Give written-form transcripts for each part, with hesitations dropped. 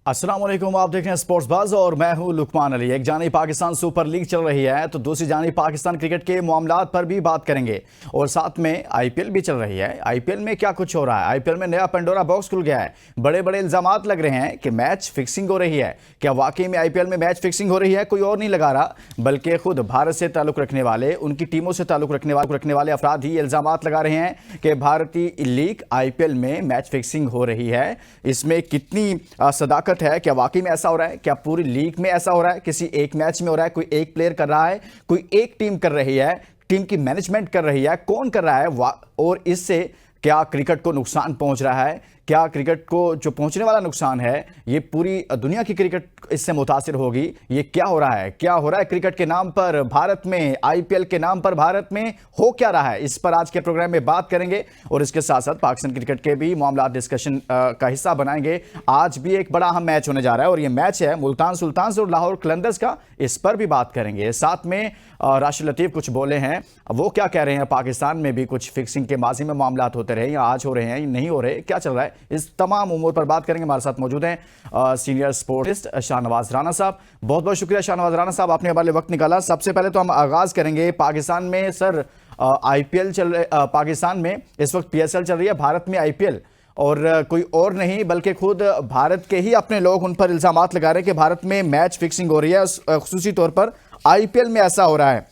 अस्सलाम वालेकुम, आप देख रहे हैं स्पोर्ट्स बाज और मैं हूं लुकमान अली। एक जानी पाकिस्तान सुपर लीग चल रही है तो दूसरी जानी पाकिस्तान क्रिकेट के मामलात पर भी बात करेंगे और साथ में आईपीएल भी चल रही है। आईपीएल में क्या कुछ हो रहा है, आईपीएल में नया पेंडोरा बॉक्स खुल गया है। बड़े बड़े इल्जामात लग रहे हैं कि मैच फिक्सिंग हो रही है। क्या वाकई में आईपीएल में मैच फिक्सिंग हो रही है? कोई और नहीं लगा रहा बल्कि खुद भारत से ताल्लुक रखने वाले, उनकी टीमों से ताल्लुक रखने वाले अफराद ही इल्जामात लगा रहे हैं कि भारतीय लीग आईपीएल में मैच फिक्सिंग हो रही है। इसमें कितनी सदाकत है? क्या वाकई में ऐसा हो रहा है? क्या पूरी लीग में ऐसा हो रहा है? किसी एक मैच में हो रहा है? कोई एक प्लेयर कर रहा है? कोई एक टीम कर रही है? टीम की मैनेजमेंट कर रही है? कौन कर रहा है? और इससे क्या क्रिकेट को नुकसान पहुंच रहा है? क्या क्रिकेट को जो पहुंचने वाला नुकसान है ये पूरी दुनिया की क्रिकेट इससे मुतासिर होगी? ये क्या हो रहा है? क्या हो रहा है क्रिकेट के नाम पर भारत में, आईपीएल के नाम पर भारत में हो क्या रहा है? इस पर आज के प्रोग्राम में बात करेंगे और इसके साथ साथ पाकिस्तान क्रिकेट के भी मामला डिस्कशन का हिस्सा बनाएंगे। आज भी एक बड़ा अहम मैच होने जा रहा है और ये मैच है मुल्तान सुल्तान्स और लाहौर कलंदर्स का। इस पर भी बात करेंगे। साथ में राशिद लतीफ कुछ बोले हैं, वो क्या कह रहे हैं? पाकिस्तान में भी कुछ फिक्सिंग के माजी में मामला होते रहे या आज हो रहे हैं, नहीं हो रहे, क्या चल रहा है? इस तमाम उमूर पर बात करेंगे। हमारे साथ मौजूद हैं सीनियर स्पोर्टिस्ट शाहनवाज राणा साहब। बहुत बहुत शुक्रिया शाहनवाज राणा साहब, आपने हमारे वक्त निकाला। सबसे पहले तो हम आगाज करेंगे पाकिस्तान में। सर, आईपीएल चल रहे, पाकिस्तान में इस वक्त पीएसएल चल रही है, भारत में आईपीएल, और कोई और नहीं बल्कि खुद भारत के ही अपने लोग उन पर इल्जामात लगा रहे हैं कि भारत में मैच फिक्सिंग हो रही है, खुसूसी तौर पर आईपीएल में ऐसा हो रहा है।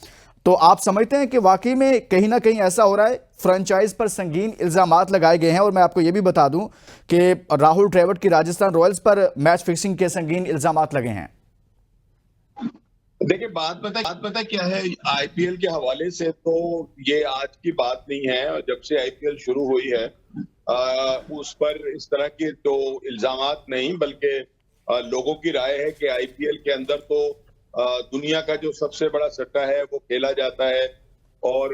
तो आप समझते हैं कि वाकई में कहीं ना कहीं ऐसा हो रहा है? फ्रेंचाइज पर संगीन इल्जामात लगाए गए हैं और मैं आपको यह भी बता दूं कि राहुल द्रविड़ की राजस्थान रॉयल्स पर मैच फिक्सिंग के संगीन इल्जामात लगे हैं। देखिए, बात पता क्या है, आईपीएल के हवाले से तो ये आज की बात नहीं है। और जब से आईपीएल शुरू हुई है उस पर इस तरह के तो इल्जामात नहीं, बल्कि लोगों की राय है कि आईपीएल के अंदर तो दुनिया का जो सबसे बड़ा सट्टा है वो खेला जाता है। और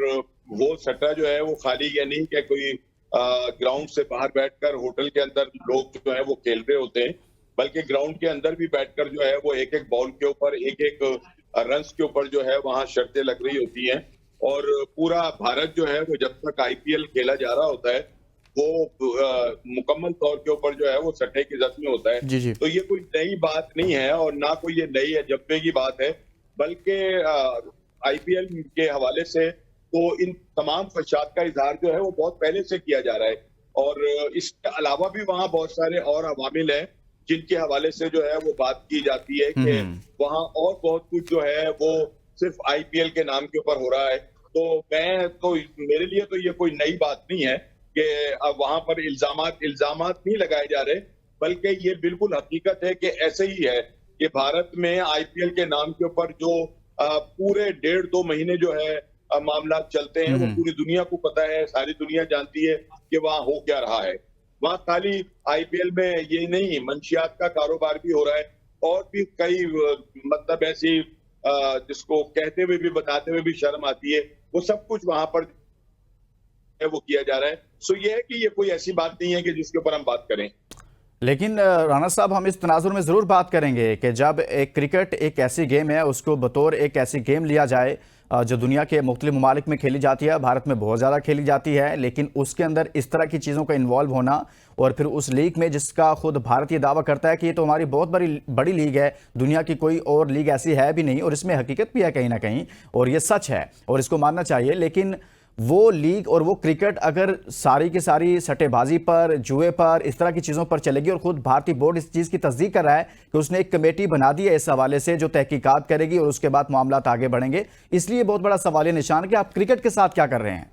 वो सट्टा जो है वो खाली ये नहीं कि कोई ग्राउंड से बाहर बैठकर होटल के अंदर लोग जो है वो खेल रहे होते हैं, बल्कि ग्राउंड के अंदर भी बैठकर जो है वो एक एक बॉल के ऊपर, एक एक रन्स के ऊपर जो है वहां शर्तें लग रही होती हैं। और पूरा भारत जो है वो जब तक आईपीएल खेला जा रहा होता है वो मुकम्मल तौर के ऊपर जो है वो सट्टे की जद में होता है। जी जी। तो ये कोई नई बात नहीं है और ना कोई ये नई अजब्बे की बात है, बल्कि आईपीएल के हवाले से तो इन तमाम फसाद का इजहार जो है वो बहुत पहले से किया जा रहा है। और इसके अलावा भी वहाँ बहुत सारे और अवामिल हैं जिनके हवाले से जो है वो बात की जाती है कि वहाँ और बहुत कुछ जो है वो सिर्फ आईपीएल के नाम के ऊपर हो रहा है। तो मेरे लिए तो ये कोई नई बात नहीं है कि अब वहां पर इल्जामात नहीं लगाए जा रहे, बल्कि ये बिल्कुल हकीकत है कि ऐसे ही है कि भारत में आईपीएल के नाम के ऊपर जो पूरे 1.5-2 महीने जो है मामला चलते हैं वो पूरी दुनिया को पता है, सारी दुनिया जानती है कि वहाँ हो क्या रहा है। वहाँ खाली आईपीएल में ये नहीं, मंशियात का कारोबार भी हो रहा है और भी कई मतलब ऐसी जिसको कहते हुए भी बताते हुए भी शर्म आती है, वो सब कुछ वहां पर वो किया जा रहा है। सो ये है कि ये कोई ऐसी बात नहीं है कि जिसके ऊपर हम बात करें। लेकिन राणा साहब, हम इस तनाजुर में ज़रूर बात करेंगे कि जब एक क्रिकेट एक ऐसी गेम है, उसको बतौर एक ऐसी गेम लिया जाए जो दुनिया के मुख्तलिफ ममालिक में खेली जाती है, भारत में बहुत ज़्यादा खेली जाती है, लेकिन उसके अंदर इस तरह की चीज़ों का इन्वॉल्व होना और फिर उस लीग में जिसका खुद भारत ये दावा करता है कि ये तो हमारी बहुत बड़ी लीग है, दुनिया की कोई और लीग ऐसी है भी नहीं, और इसमें हकीकत भी है कहीं ना कहीं और ये सच है और इसको मानना चाहिए। लेकिन वो लीग और वो क्रिकेट अगर सारी की सारी सट्टेबाजी पर, जुए पर, इस तरह की चीज़ों पर चलेगी और खुद भारतीय बोर्ड इस चीज़ की तस्दीक कर रहा है कि उसने एक कमेटी बना दी है इस हवाले से जो तहकीकात करेगी और उसके बाद मामला आगे बढ़ेंगे, इसलिए बहुत बड़ा सवालिया निशान कि आप क्रिकेट के साथ क्या कर रहे हैं?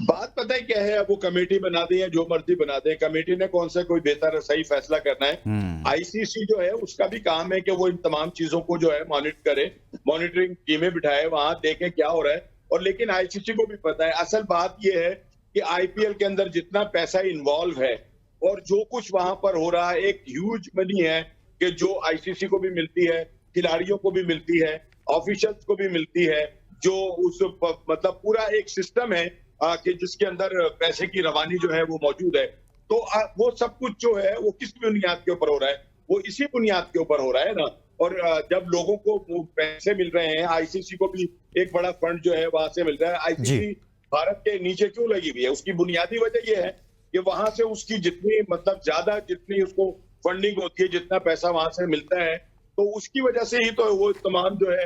बात पता है क्या है, अब वो कमेटी बना दी है, जो मर्जी बना दे, कमेटी ने कौन सा कोई बेहतर सही फैसला करना है। आईसीसी जो है उसका भी काम है कि वो इन तमाम चीजों को जो है मॉनिटर करे, मॉनिटरिंग टीमें बिठाए, वहां देखें क्या हो रहा है। और लेकिन आईसीसी को भी पता है, असल बात यह है कि आईपीएल के अंदर जितना पैसा इन्वॉल्व है और जो कुछ वहां पर हो रहा है, एक ह्यूज मनी है कि जो आईसीसी को भी मिलती है, खिलाड़ियों को भी मिलती है, ऑफिशियल्स को भी मिलती है, जो उस मतलब पूरा एक सिस्टम है कि जिसके अंदर पैसे की रवानी जो है वो मौजूद है। तो वो सब कुछ जो है वो किस बुनियाद के ऊपर हो रहा है? वो इसी बुनियाद के ऊपर हो रहा है ना। और जब लोगों को पैसे मिल रहे हैं, आईसीसी को भी एक बड़ा फंड जो है वहां से मिल रहा है। आईसीसी भारत के नीचे क्यों लगी हुई है? उसकी बुनियादी वजह यह है कि वहां से उसकी जितनी मतलब ज्यादा जितनी उसको फंडिंग होती है, जितना पैसा वहां से मिलता है, तो उसकी वजह से ही तो वो तमाम जो है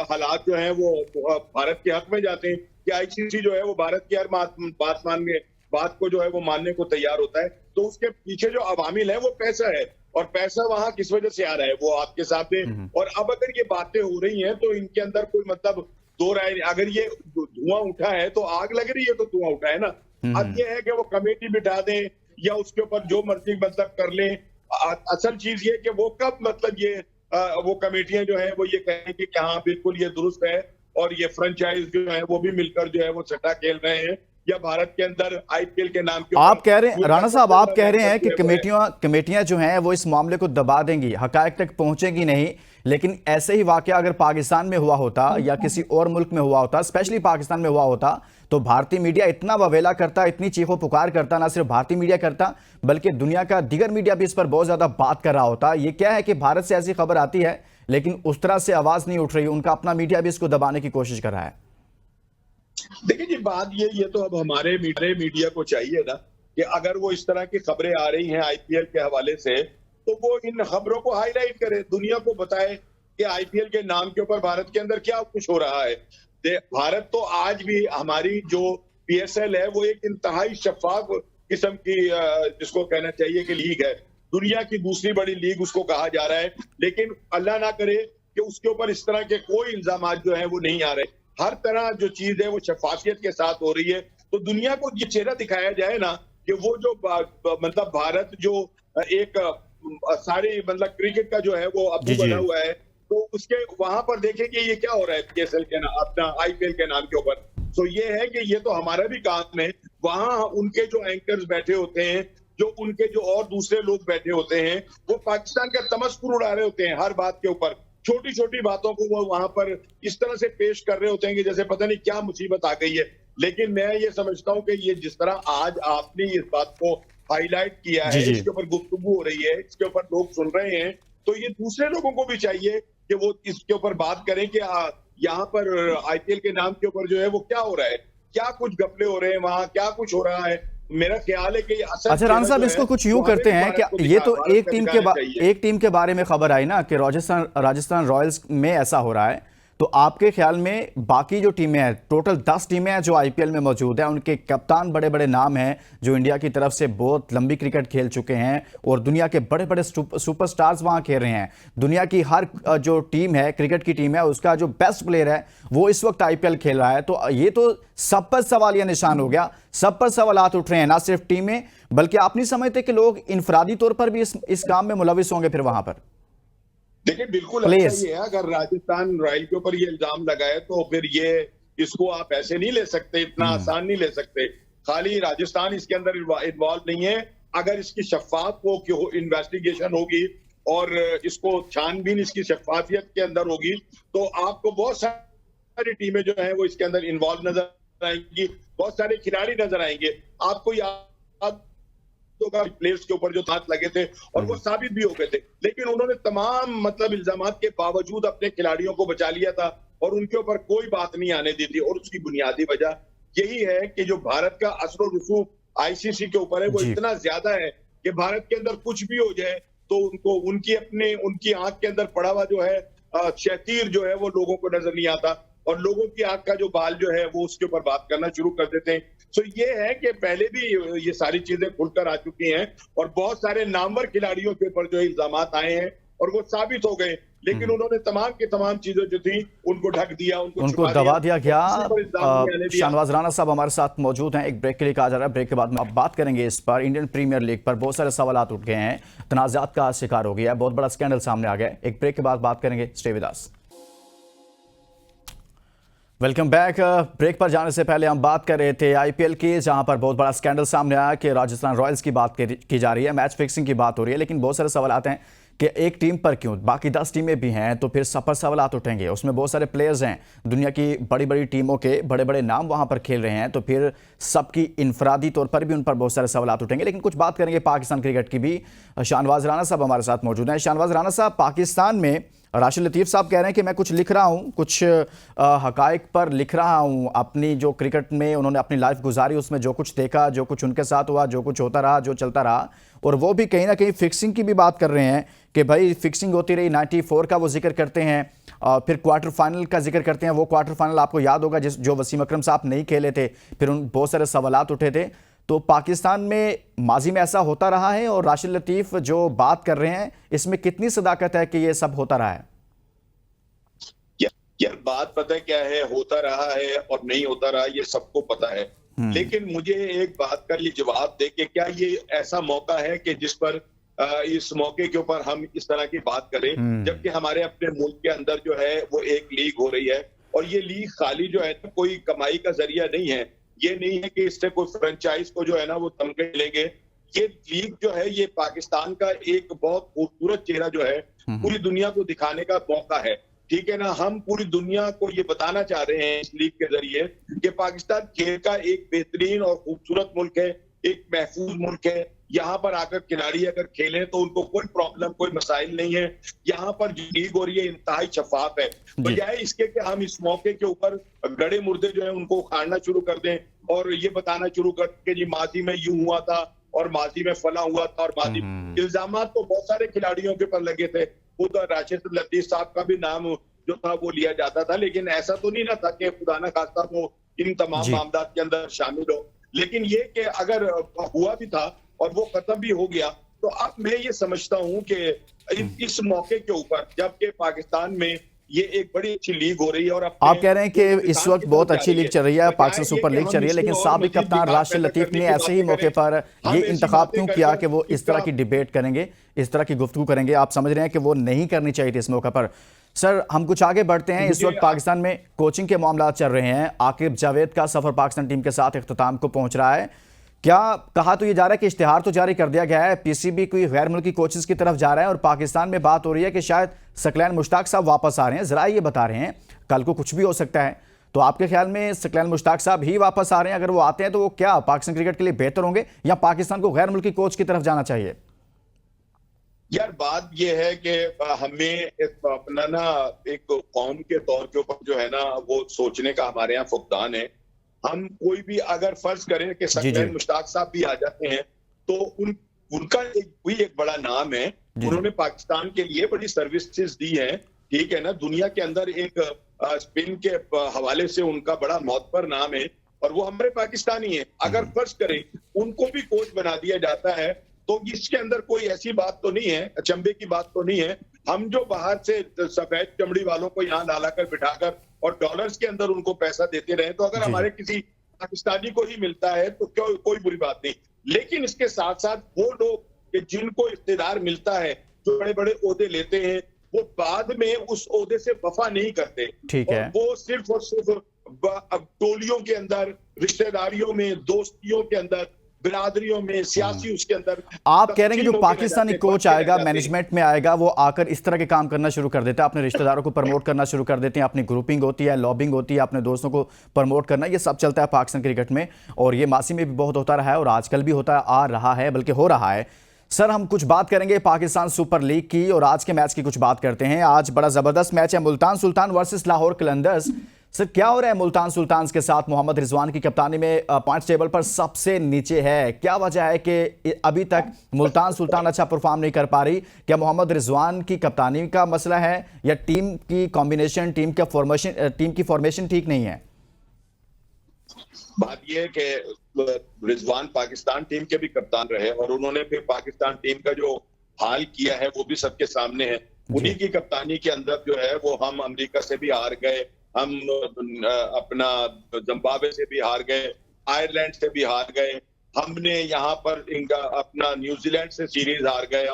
हालात जो है वो भारत के हक में जाते हैं कि आईसीसी जो है वो भारत की हर बात को जो है वो मानने को तैयार होता है। तो उसके पीछे जो अवामिल है वो पैसा है, और पैसा वहां किस वजह से आ रहा है वो आपके सामने। और अब अगर ये बातें हो रही हैं तो इनके अंदर कोई मतलब दो राय, अगर ये धुआं उठा है तो आग लग रही है तो धुआं उठा है ना। अब ये है कि वो कमेटी बिठा दें या उसके ऊपर जो मर्जी मतलब कर लें। असल चीज ये कि वो कब मतलब ये वो कमेटियां जो है वो ये कहें कि हाँ बिल्कुल ये दुरुस्त है और ये फ्रेंचाइज जो है वो भी मिलकर जो है वो सट्टा खेल रहे हैं, या भारत के अंदर आईपीएल के नाम के आप कह रहे हैं राणा साहब, आप कह रहे हैं कि कमेटियां कमेटियां जो हैं वो इस मामले को दबा देंगी, हकायक तक पहुंचेंगी नहीं। लेकिन ऐसे ही वाकया अगर पाकिस्तान में हुआ होता या किसी और मुल्क में हुआ होता, स्पेशली पाकिस्तान में हुआ होता, तो भारतीय मीडिया इतना ववेला करता, इतनी चीखों पुकार करता, ना सिर्फ भारतीय मीडिया करता बल्कि दुनिया का दीगर मीडिया भी इस पर बहुत ज्यादा बात कर रहा होता। ये क्या है कि भारत से ऐसी खबर आती है लेकिन उस तरह से आवाज नहीं उठ रही, उनका अपना मीडिया भी इसको दबाने की कोशिश कर रहा है। देखिए जी, बात ये तो अब हमारे मीडिया को चाहिए ना कि अगर वो इस तरह की खबरें आ रही हैं आईपीएल के हवाले से तो वो इन खबरों को हाईलाइट करे, दुनिया को बताए कि आईपीएल के नाम के ऊपर भारत के अंदर क्या कुछ हो रहा है। भारत तो आज भी, हमारी जो पीएसएल है वो एक इंतहाई शफाफ किस्म की जिसको कहना चाहिए कि लीग है, दुनिया की दूसरी बड़ी लीग उसको कहा जा रहा है। लेकिन अल्लाह ना करे कि उसके ऊपर इस तरह के कोई इल्जाम जो है वो नहीं आ रहे। हर तरह जो चीज है वो शफाफियत के साथ हो रही है, तो दुनिया को ये चेहरा दिखाया जाए ना कि वो जो मतलब भारत जो एक सारी मतलब क्रिकेट का जो है वो अब्दू बना हुआ है, तो उसके वहां पर देखें कि ये क्या हो रहा है पीएसएल के नाम, अपना आईपीएल के नाम के ऊपर। तो ये है कि ये तो हमारा भी काम है, वहां उनके जो एंकर्स बैठे होते हैं, जो उनके जो और दूसरे लोग बैठे होते हैं, वो पाकिस्तान का तमस्कुर उड़ा रहे होते हैं हर बात के ऊपर। छोटी छोटी बातों को वो वहां पर इस तरह से पेश कर रहे होते हैं कि जैसे पता नहीं क्या मुसीबत आ गई है। लेकिन मैं ये समझता हूं कि ये जिस तरह आज आपने इस बात को हाईलाइट किया है, इसके ऊपर गुफ्तगू हो रही है, इसके ऊपर लोग सुन रहे हैं, तो ये दूसरे लोगों को भी चाहिए कि वो इसके ऊपर बात करें कि यहाँ पर आईपीएल के नाम के ऊपर जो है वो क्या हो रहा है, क्या कुछ घपले हो रहे हैं वहां, क्या कुछ हो रहा है। मेरा ख्याल है कि ये अच्छा राणा साहब, इसको कुछ यूं करते हैं क्या, ये तो एक टीम के बारे में खबर आई ना कि राजस्थान रॉयल्स में ऐसा हो रहा है, तो आपके ख्याल में बाकी जो टीमें हैं, टोटल 10 टीमें हैं जो आईपीएल में मौजूद हैं, उनके कप्तान बड़े बड़े नाम हैं जो इंडिया की तरफ से बहुत लंबी क्रिकेट खेल चुके हैं और दुनिया के बड़े बड़े सुपरस्टार्स वहां खेल रहे हैं। दुनिया की हर जो टीम है, क्रिकेट की टीम है, उसका जो बेस्ट प्लेयर है वो इस वक्त आईपीएल खेल रहा है। तो ये तो सब पर सवालिया निशान हो गया, सब पर सवालात उठ रहे हैं, ना सिर्फ टीमें बल्कि आप नहीं समझते कि लोग इनफरादी तौर पर भी इस काम में मुलविस होंगे फिर वहां पर? देखिए बिल्कुल ऐसा ही है, अगर राजस्थान रॉयल के ऊपर ये इल्जाम लगाए तो फिर ये इसको आप ऐसे नहीं ले सकते, इतना आसान नहीं ले सकते। खाली राजस्थान इसके अंदर इन्वॉल्व नहीं है। अगर इसकी शफाफ हो इन्वेस्टिगेशन होगी और इसको छानबीन इसकी शफाफियत के अंदर होगी तो आपको बहुत सारी टीमें जो है वो इसके अंदर इन्वॉल्व नजर आएंगी, बहुत सारे खिलाड़ी नजर आएंगे। आपको याद प्लेयर्स के ऊपर जो हाथ लगे थे और वो साबित भी हो गए थे, लेकिन उन्होंने तमाम मतलब इल्जामात के बावजूद अपने खिलाड़ियों को बचा लिया था और उनके ऊपर कोई बात नहीं आने दी थी। और उसकी बुनियादी वजह यही है कि जो भारत का असर रसूख आईसीसी के ऊपर है वो इतना ज्यादा है कि भारत के अंदर कुछ भी हो जाए तो उनको उनकी आंख के अंदर पड़ा हुआ जो है शतीर जो है वो लोगों को नजर नहीं आता और लोगों की आंख का जो बाल जो है वो उसके ऊपर बात करना शुरू कर देते हैं। तो ये है कि पहले भी ये सारी चीजें खुलकर आ चुकी हैं और बहुत सारे नामवर खिलाड़ियों के ऊपर जो इल्जाम आए हैं और वो साबित हो गए, लेकिन उन्होंने तमाम की तमाम चीजें जो थी उनको ढक दिया, उनको दबा दिया गया। शाहनवाज राणा साहब हमारे साथ मौजूद हैं, एक ब्रेक के लिए कहा जा रहा है, ब्रेक के बाद में अब बात करेंगे इस पर। इंडियन प्रीमियर लीग पर बहुत सारे सवालात उठ गए हैं, तनाज़ात का शिकार हो गया है, बहुत बड़ा स्कैंडल सामने आ गया। एक ब्रेक के बाद बात करेंगे, stay with us. Welcome back. Break पर जाने से पहले हम बात कर रहे थे आईपीएल की, जहां पर बहुत बड़ा स्कैंडल सामने आया कि राजस्थान रॉयल्स की बात की जा रही है, मैच फिक्सिंग की बात हो रही है, लेकिन बहुत सारे सवाल आते हैं कि एक टीम पर क्यों, बाकी 10 टीमें भी हैं तो फिर सब पर सवालात उठेंगे। उसमें बहुत सारे प्लेयर्स हैं, दुनिया की बड़ी बड़ी टीमों के बड़े बड़े नाम वहां पर खेल रहे हैं, तो फिर सबकी इनफरादी तौर पर भी उन पर बहुत सारे सवालात उठेंगे। लेकिन कुछ बात करेंगे पाकिस्तान क्रिकेट की भी। शाहनवाज राणा साहब हमारे साथ मौजूद हैं। शाहनवाज राणा साहब, पाकिस्तान में राशिद लतीफ़ साहब कह रहे हैं कि मैं कुछ लिख रहा हूं, कुछ हकायक पर लिख रहा हूं। अपनी जो क्रिकेट में उन्होंने अपनी लाइफ गुजारी, उसमें जो कुछ देखा, जो कुछ उनके साथ हुआ, जो कुछ होता रहा, जो चलता रहा, और वो भी कहीं ना कहीं फिक्सिंग की भी बात कर रहे हैं कि भाई फिक्सिंग होती रही। 94 का वो जिक्र करते हैं, फिर क्वार्टर फाइनल का जिक्र करते हैं। वो क्वार्टर फाइनल आपको याद होगा जो वसीम अकरम साहब नहीं खेले थे, फिर उन बहुत सारे सवालात उठे थे। तो पाकिस्तान में माजी में ऐसा होता रहा है, और राशिद लतीफ़ जो बात कर रहे हैं इसमें कितनी सदाकत है कि ये सब होता रहा है? यार बात पता है क्या है, होता रहा है और नहीं होता रहा ये सबको पता है। लेकिन मुझे एक बात का ये जवाब दे कि क्या ये ऐसा मौका है कि जिस पर इस मौके के ऊपर हम इस तरह की बात करें, जबकि हमारे अपने मुल्क के अंदर जो है वो एक लीग हो रही है, और ये लीग खाली जो है कोई कमाई का जरिया नहीं है। ये नहीं है कि इससे कोई फ्रेंचाइज को जो है ना वो तमगे मिलेंगे। ये लीग जो है ये पाकिस्तान का एक बहुत खूबसूरत चेहरा जो है पूरी दुनिया को दिखाने का मौका है। ठीक है ना, हम पूरी दुनिया को ये बताना चाह रहे हैं इस लीग के जरिए कि पाकिस्तान खेल का एक बेहतरीन और खूबसूरत मुल्क है, एक महफूज मुल्क है। यहाँ पर आकर खिलाड़ी अगर खेलें तो उनको कोई प्रॉब्लम, कोई मसाइल नहीं है। यहाँ पर जो लीग हो रही है इंतहाई शफाफ है। बजाय इसके कि हम इस मौके के ऊपर गड़े मुर्दे जो है उनको उखाड़ना शुरू कर दें और ये बताना शुरू कर कि जी माजी में यूं हुआ था और माजी में फला हुआ था, और माजी इल्जामात तो बहुत सारे खिलाड़ियों के ऊपर लगे थे। खुद राशिद लतीफ साहब का भी नाम जो था वो लिया जाता था, लेकिन ऐसा तो नहीं ना था कि खुदा ना खास्ता वो इन तमाम मामलों के अंदर शामिल हो। लेकिन ये कि अगर हुआ भी था और वो खत्म भी हो गया, तो अब मैं ये समझता हूं कि इस मौके के ऊपर जबकि पाकिस्तान में ये एक बड़ी अच्छी लीग हो रही है, और आप कह रहे हैं कि इस वक्त बहुत अच्छी लीग चल रही है, पाकिस्तान सुपर लीग चल रही है, लेकिन साबिक कप्तान राशिद लतीफ ने ऐसे ही मौके पर ये इंतखाब क्यों किया कि वो इस तरह की डिबेट करेंगे, इस तरह की गुफ्तगू करेंगे? आप समझ रहे हैं कि वो नहीं करनी चाहिए थी इस मौके पर। सर, हम कुछ आगे बढ़ते हैं। इस वक्त पाकिस्तान में कोचिंग के मामला चल रहे हैं। आकिब जावेद का सफर पाकिस्तान टीम के साथ इख्तिताम को पहुंच रहा है। क्या कहा तो ये जा रहा है कि इश्तिहार तो जारी कर दिया गया है, पीसीबी कोई गैर मुल्की कोचेस की तरफ जा रहा है, और पाकिस्तान में बात हो रही है कि शायद सकलैन मुश्ताक साहब वापस आ रहे हैं। जरा ये बता रहे हैं, कल को कुछ भी हो सकता है, तो आपके ख्याल में सकलैन मुश्ताक साहब ही वापस आ रहे हैं? अगर वो आते हैं तो वो क्या पाकिस्तान क्रिकेट के लिए बेहतर होंगे, या पाकिस्तान को गैर मुल्की कोच की तरफ जाना चाहिए? यार बात यह है कि हमें अपना ना एक कौम के तौर के ऊपर जो है ना वो सोचने का हमारे यहाँ फुकदान है। हम कोई भी अगर फर्ज करें कि सकलैन मुश्ताक साहब भी आ जाते हैं, तो उनका एक बड़ा नाम है। उन्होंने पाकिस्तान के लिए बड़ी सर्विसेज दी है। ठीक है ना, दुनिया के अंदर एक स्पिन के हवाले से उनका बड़ा मोतबर नाम है, और वो हमारे पाकिस्तानी है। अगर फर्ज करें उनको भी कोच बना दिया जाता है, तो इसके अंदर कोई ऐसी बात तो नहीं है, अचंभे की बात तो नहीं है। हम जो बाहर से सफेद चमड़ी वालों को यहाँ लाकर बिठाकर और डॉलर्स के अंदर उनको पैसा देते रहे, तो अगर हमारे किसी पाकिस्तानी को ही मिलता है तो क्यों, कोई बुरी बात नहीं। लेकिन इसके साथ साथ वो लोग जिनको इख्तियार मिलता है, जो बड़े बड़े ओहदे लेते हैं, वो बाद में उस ओहदे से वफा नहीं करते। ठीक है। वो सिर्फ और सिर्फ टोलियों के अंदर, रिश्तेदारियों में, दोस्तियों के अंदर, बिरादरियों में, सियासी उसके अंदर। आप कह रहे हैं कि जो पाकिस्तानी कोच आएगा, मैनेजमेंट में आएगा, वो आकर इस तरह के काम करना शुरू कर देता है, अपने रिश्तेदारों को प्रमोट करना शुरू कर देते हैं, अपनी ग्रुपिंग होती है, लॉबिंग होती है, अपने दोस्तों को प्रमोट करना, ये सब चलता है पाकिस्तान क्रिकेट में, और ये मासी में भी बहुत होता रहा है और आजकल भी होता आ रहा है, बल्कि हो रहा है। सर, हम कुछ बात करेंगे पाकिस्तान सुपर लीग की, और आज के मैच की कुछ बात करते हैं। आज बड़ा जबरदस्त मैच है, मुल्तान सुल्तान वर्सेस लाहौर कलंदर्स। सर, क्या हो रहा है मुल्तान सुल्तान के साथ? मोहम्मद रिजवान की कप्तानी में पॉइंट्स टेबल पर सबसे नीचे है। क्या वजह है कि अभी तक मुल्तान सुल्तान अच्छा परफॉर्म नहीं कर पा रही? क्या मोहम्मद रिजवान की कप्तानी का मसला है, या टीम की कॉम्बिनेशन, टीम की फॉर्मेशन ठीक नहीं है? बात यह है कि रिजवान पाकिस्तान टीम के भी कप्तान रहे, और उन्होंने फिर पाकिस्तान टीम का जो हाल किया है वो भी सबके सामने है। उन्हीं की कप्तानी के अंदर जो है वो हम अमेरिका से भी हार गए, हम अपना जिम्बाब्वे से भी हार गए, आयरलैंड से भी हार गए, हमने यहाँ पर इनका अपना न्यूजीलैंड से सीरीज हार गए।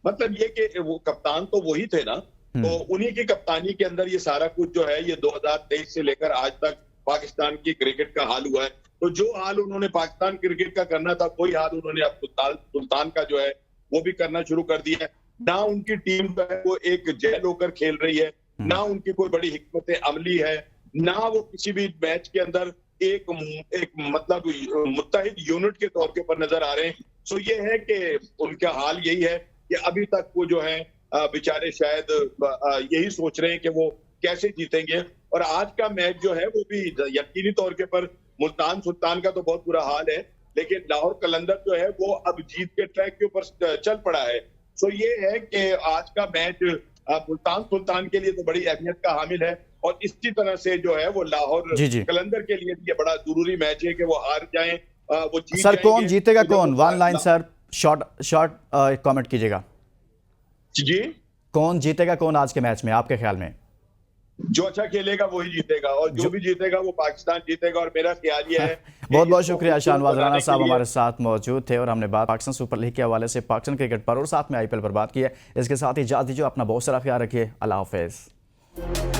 मतलब ये कि वो कप्तान तो वही थे ना, तो उन्हीं की कप्तानी के अंदर ये सारा कुछ जो है ये 2023 से लेकर आज तक पाकिस्तान की क्रिकेट का हाल हुआ है। तो जो हाल उन्होंने पाकिस्तान क्रिकेट का करना था, कोई हाल उन्होंने अब सुल्तान का जो है वो भी करना शुरू कर दिया है। ना उनकी टीम जो है वो एक जेल होकर खेल रही है, ना उनकी कोई बड़ी हिकमत अमली है, ना वो किसी भी मैच के अंदर एक मतलब मुत्तहिद यूनिट के तौर के ऊपर नजर आ रहे हैं। सो ये है कि उनका हाल यही है कि अभी तक वो जो है बेचारे शायद यही सोच रहे हैं कि वो कैसे जीतेंगे। और आज का मैच जो है वो भी यकीनी तौर के पर मुल्तान सुल्तान का तो बहुत बुरा हाल है, लेकिन लाहौर कलंदर जो है वो अब जीत के ट्रैक के ऊपर चल पड़ा है। सो ये है कि आज का मैच मुल्तान सुल्तान के लिए तो बड़ी अहमियत का हामिल है, और इसी तरह से जो है वो लाहौर जी जी कलंदर के लिए भी ये बड़ा जरूरी मैच है कि वो हार जाएं, वो जीत सर, कौन जाएंगे। जीतेगा तो जब कौन? वो one line sir, short short comment कीजिएगा। जी, कौन जीतेगा कौन आज के मैच में आपके ख्याल में? जो अच्छा खेलेगा वही जीतेगा, और जो भी जीतेगा वो पाकिस्तान जीतेगा। और मेरा ख्याल ये है बहुत बहुत शुक्रिया शाहनवाज राणा साहब, लिए हमारे साथ मौजूद थे और हमने बात पाकिस्तान सुपर लीग के हवाले से पाकिस्तान क्रिकेट पर और साथ में आईपीएल पर बात की है। इसके साथ ही इजाज़त दीजिए, अपना बहुत सारा ख्याल रखिए। अल्लाह हाफिज़।